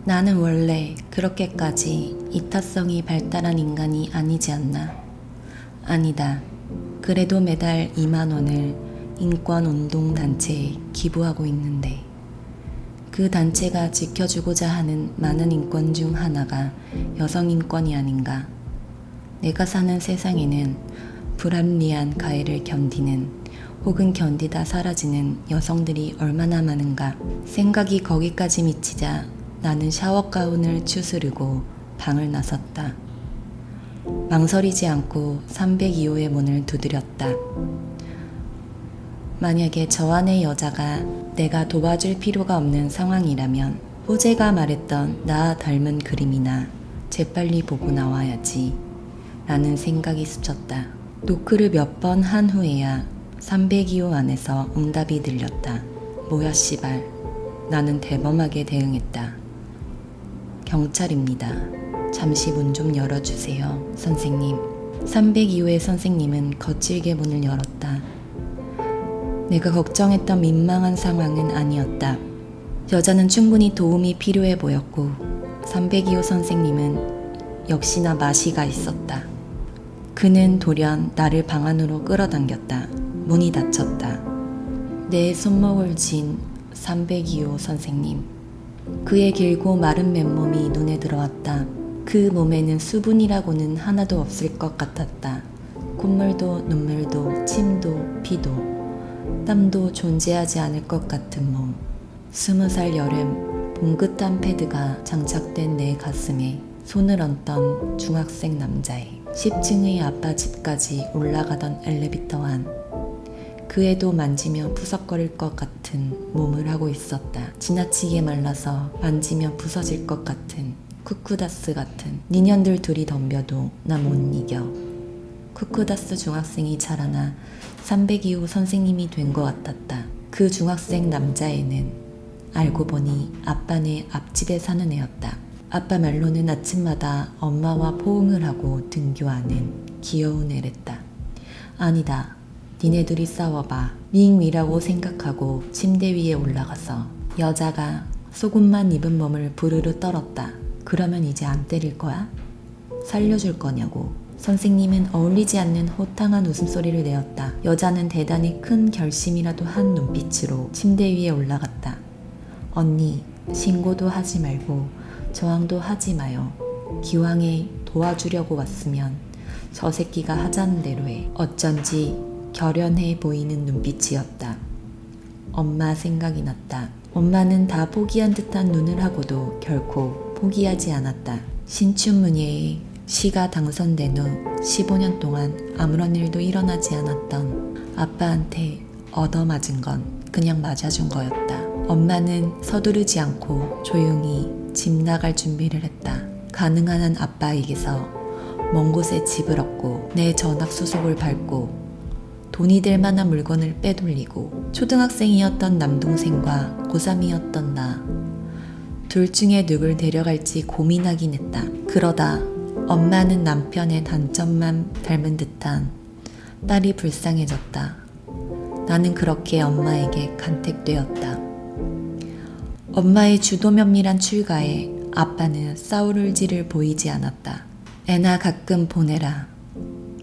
나는 원래 그렇게까지 이타성이 발달한 인간이 아니지 않나? 아니다. 그래도 매달 2만 원을 인권운동단체에 기부하고 있는데 그 단체가 지켜주고자 하는 많은 인권 중 하나가 여성 인권이 아닌가? 내가 사는 세상에는 불합리한 가해를 견디는 혹은 견디다 사라지는 여성들이 얼마나 많은가? 생각이 거기까지 미치자 나는 샤워 가운을 추스르고 방을 나섰다. 망설이지 않고 302호의 문을 두드렸다. 만약에 저 안의 여자가 내가 도와줄 필요가 없는 상황이라면 호재가 말했던 나 닮은 그림이나 재빨리 보고 나와야지 라는 생각이 스쳤다. 노크를 몇 번 한 후에야 302호 안에서 응답이 들렸다. 뭐야 씨발. 나는 대범하게 대응했다. 경찰입니다. 잠시 문 좀 열어주세요, 선생님. 302호의 선생님은 거칠게 문을 열었다. 내가 걱정했던 민망한 상황은 아니었다. 여자는 충분히 도움이 필요해 보였고 302호 선생님은 역시나 마시가 있었다. 그는 돌연 나를 방 안으로 끌어당겼다. 문이 닫혔다. 내 손목을 쥔 302호 선생님. 그의 길고 마른 맨몸이 눈에 들어왔다. 그 몸에는 수분이라고는 하나도 없을 것 같았다. 콧물도 눈물도 침도 피도 땀도 존재하지 않을 것 같은 몸. 20살 여름 봉긋한 패드가 장착된 내 가슴에 손을 얹던 중학생 남자애. 10층의 아빠 집까지 올라가던 엘리베이터 안. 그애도 만지면 푸석거릴 것 같은 몸을 하고 있었다. 지나치게 말라서 만지면 부서질 것 같은 쿠쿠다스 같은. 니년들 둘이 덤벼도 나 못 이겨. 쿠쿠다스 중학생이 자라나 302호 선생님이 된 것 같았다. 그 중학생 남자애는 알고 보니 아빠네 앞집에 사는 애였다. 아빠 말로는 아침마다 엄마와 포옹을 하고 등교하는 귀여운 애랬다. 아니다. 니네들이 싸워봐. 밍미라고 생각하고 침대 위에 올라가서 여자가 속옷만 입은 몸을 부르르 떨었다. 그러면 이제 안 때릴 거야? 살려줄 거냐고. 선생님은 어울리지 않는 호탕한 웃음소리를 내었다. 여자는 대단히 큰 결심이라도 한 눈빛으로 침대 위에 올라갔다. 언니, 신고도 하지 말고 저항도 하지 마요. 기왕에 도와주려고 왔으면 저 새끼가 하자는 대로 해. 어쩐지 결연해 보이는 눈빛이었다. 엄마 생각이 났다. 엄마는 다 포기한 듯한 눈을 하고도 결코 포기하지 않았다. 신춘문예에 시가 당선된 후 15년 동안 아무런 일도 일어나지 않았던 아빠한테 얻어맞은 건 그냥 맞아준 거였다. 엄마는 서두르지 않고 조용히 집 나갈 준비를 했다. 가능한 한 아빠에게서 먼 곳에 집을 얻고 내 전학 수속을 밟고 돈이 될 만한 물건을 빼돌리고 초등학생이었던 남동생과 고3이었던 나. 둘 중에 누굴 데려갈지 고민하긴 했다. 그러다 엄마는 남편의 단점만 닮은 듯한 딸이 불쌍해졌다. 나는 그렇게 엄마에게 간택되었다. 엄마의 주도 면밀한 출가에 아빠는 싸우를지를 보이지 않았다. 애나 가끔 보내라.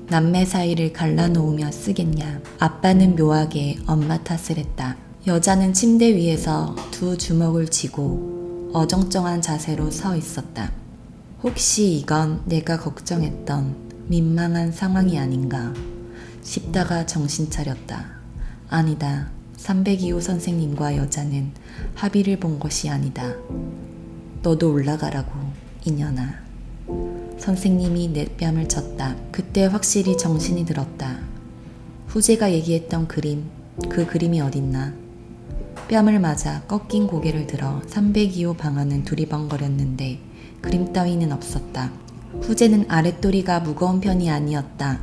남매 사이를 갈라놓으며 쓰겠냐. 아빠는 묘하게 엄마 탓을 했다. 여자는 침대 위에서 두 주먹을 쥐고 어정쩡한 자세로 서 있었다. 혹시 이건 내가 걱정했던 민망한 상황이 아닌가 싶다가 정신 차렸다. 아니다. 302호 선생님과 여자는 합의를 본 것이 아니다. 너도 올라가라고, 이년아. 선생님이 내 뺨을 쳤다. 그때 확실히 정신이 들었다. 후재가 얘기했던 그림, 그 그림이 어딨나. 뺨을 맞아 꺾인 고개를 들어 302호 방안은 두리번거렸는데 그림 따위는 없었다. 후재는 아랫도리가 무거운 편이 아니었다.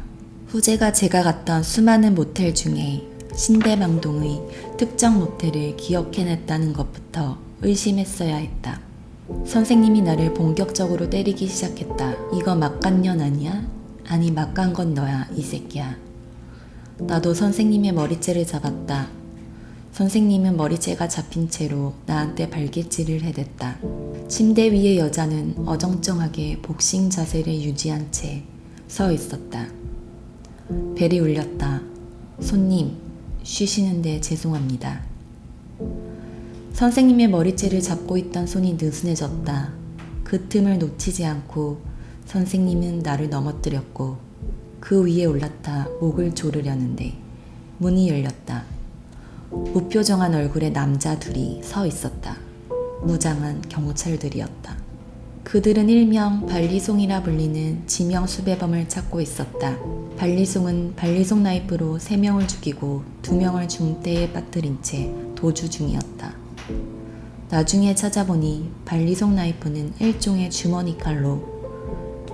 후재가 제가 갔던 수많은 모텔 중에 신대방동의 특정 모텔을 기억해냈다는 것부터 의심했어야 했다. 선생님이 나를 본격적으로 때리기 시작했다. 이거 막간년 아니야? 아니 막간 건 너야 이 새끼야. 나도 선생님의 머리채를 잡았다. 선생님은 머리채가 잡힌 채로 나한테 발길질을 해댔다. 침대 위의 여자는 어정쩡하게 복싱 자세를 유지한 채 서 있었다. 벨이 울렸다. 손님, 쉬시는데 죄송합니다. 선생님의 머리채를 잡고 있던 손이 느슨해졌다. 그 틈을 놓치지 않고 선생님은 나를 넘어뜨렸고 그 위에 올라타 목을 조르려는데 문이 열렸다. 무표정한 얼굴의 남자 둘이 서 있었다. 무장한 경찰들이었다. 그들은 일명 발리송이라 불리는 지명 수배범을 찾고 있었다. 발리송은 발리송 나이프로 3명을 죽이고 2명을 중대에 빠뜨린 채 도주 중이었다. 나중에 찾아보니 발리송 나이프는 일종의 주머니 칼로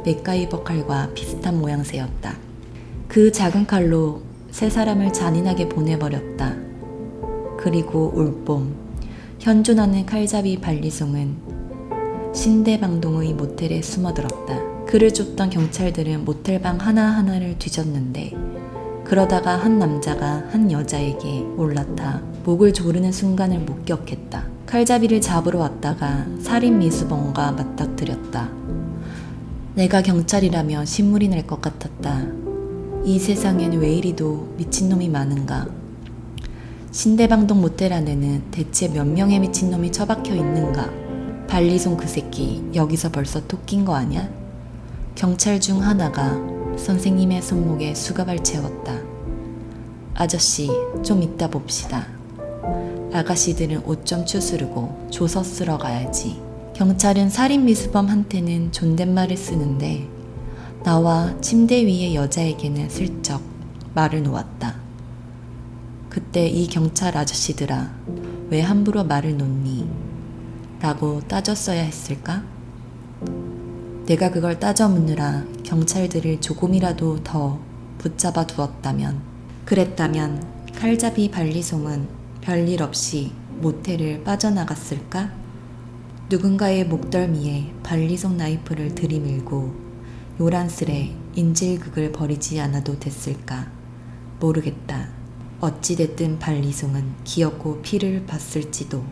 맥가이버 칼과 비슷한 모양새였다. 그 작은 칼로 3사람을 잔인하게 보내버렸다. 그리고 올봄 현존하는 칼잡이 발리송은 신대방동의 모텔에 숨어들었다. 그를 쫓던 경찰들은 모텔방 하나하나를 뒤졌는데 그러다가 한 남자가 한 여자에게 올라타 목을 조르는 순간을 목격했다. 칼잡이를 잡으러 왔다가 살인미수범과 맞닥뜨렸다. 내가 경찰이라며 신물이 날 것 같았다. 이 세상엔 왜 이리도 미친놈이 많은가. 신대방동 모텔 안에는 대체 몇 명의 미친놈이 처박혀 있는가. 발리송 그 새끼 여기서 벌써 톡 낀 거 아냐? 경찰 중 하나가 선생님의 손목에 수갑을 채웠다. 아저씨, 좀 이따 봅시다. 아가씨들은 옷 좀 추스르고 조서 쓰러 가야지. 경찰은 살인미수범한테는 존댓말을 쓰는데 나와 침대 위의 여자에게는 슬쩍 말을 놓았다. 그때 이 경찰 아저씨들아, 왜 함부로 말을 놓니? 라고 따졌어야 했을까? 내가 그걸 따져 묻느라 경찰들을 조금이라도 더 붙잡아 두었다면, 그랬다면 칼잡이 발리송은 별일 없이 모텔을 빠져나갔을까? 누군가의 목덜미에 발리송 나이프를 들이밀고 요란스레 인질극을 벌이지 않아도 됐을까? 모르겠다. 어찌됐든 발리송은 기어코 피를 봤을지도.